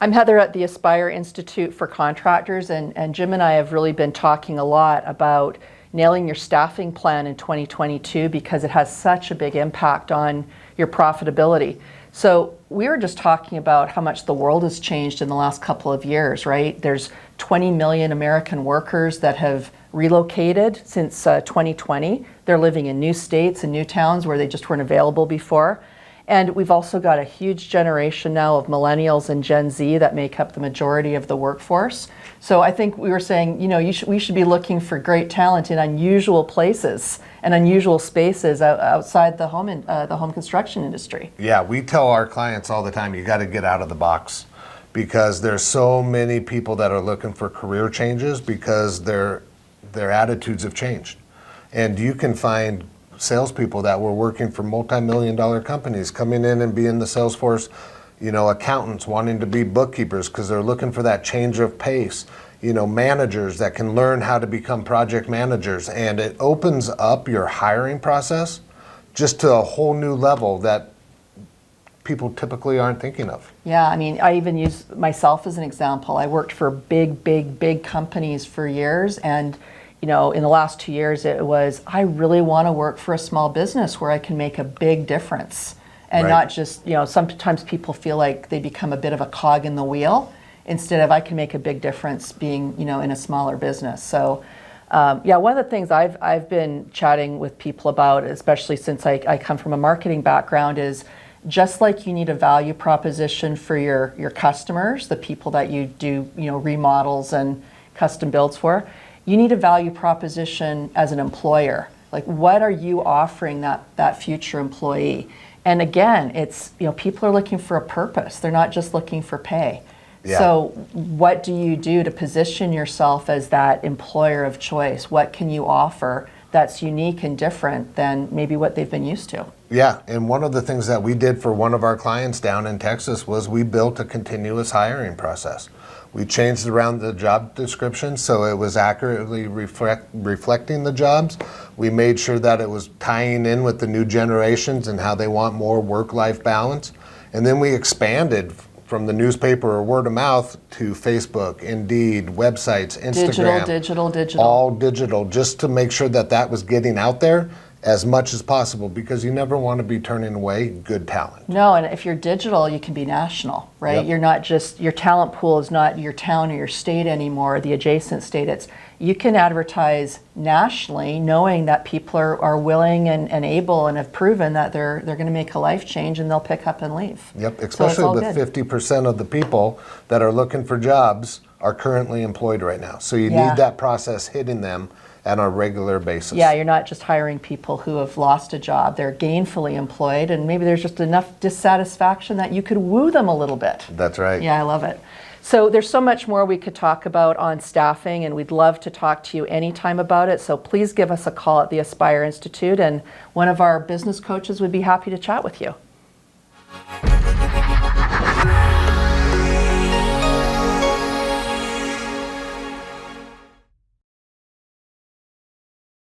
I'm Heather at the Aspire Institute for Contractors, and Jim and I have really been talking a lot about nailing your staffing plan in 2022 because it has such a big impact on your profitability. So we were just talking about how much the world has changed in the last couple of years, right? There's 20 million American workers that have relocated since 2020. They're living in new states and new towns where they just weren't available before. And we've also got a huge generation now of millennials and Gen Z that make up the majority of the workforce. So I think we were saying, we should be looking for great talent in unusual places and unusual spaces outside the home construction industry. Yeah, we tell our clients all the time, you got to get out of the box, because there's so many people that are looking for career changes because their attitudes have changed. And you can find salespeople that were working for multi-million-dollar companies coming in and being the Salesforce, accountants wanting to be bookkeepers because they're looking for that change of pace, managers that can learn how to become project managers. And it opens up your hiring process just to a whole new level that people typically aren't thinking of. Yeah, I even use myself as an example. I worked for big companies for years, and in the last 2 years, it was, I really want to work for a small business where I can make a big difference. And not just, sometimes people feel like they become a bit of a cog in the wheel instead of I can make a big difference being, in a smaller business. So, one of the things I've been chatting with people about, especially since I come from a marketing background, is just like you need a value proposition for your customers, the people that you do, remodels and custom builds for, you need a value proposition as an employer. Like, what are you offering that future employee? And again, it's, people are looking for a purpose. They're not just looking for pay. Yeah. So what do you do to position yourself as that employer of choice? What can you offer that's unique and different than maybe what they've been used to? Yeah, and one of the things that we did for one of our clients down in Texas was we built a continuous hiring process. We changed around the job description so it was accurately reflecting the jobs. We made sure that it was tying in with the new generations and how they want more work-life balance. And then we expanded from the newspaper or word of mouth to Facebook, Indeed, websites, Instagram. Digital. All digital, just to make sure that was getting out there as much as possible, because you never want to be turning away good talent. No, and if you're digital, you can be national, right? Yep. You're not just, your talent pool is not your town or your state anymore, the adjacent state. You can advertise nationally, knowing that people are willing and able and have proven that they're going to make a life change and they'll pick up and leave. Yep, especially with 50% of the people that are looking for jobs are currently employed right now. So you need that process hitting them on a regular basis. Yeah, you're not just hiring people who have lost a job. They're gainfully employed, and maybe there's just enough dissatisfaction that you could woo them a little bit. That's right. Yeah, I love it. So there's so much more we could talk about on staffing, and we'd love to talk to you anytime about it. So please give us a call at the Aspire Institute, and one of our business coaches would be happy to chat with you.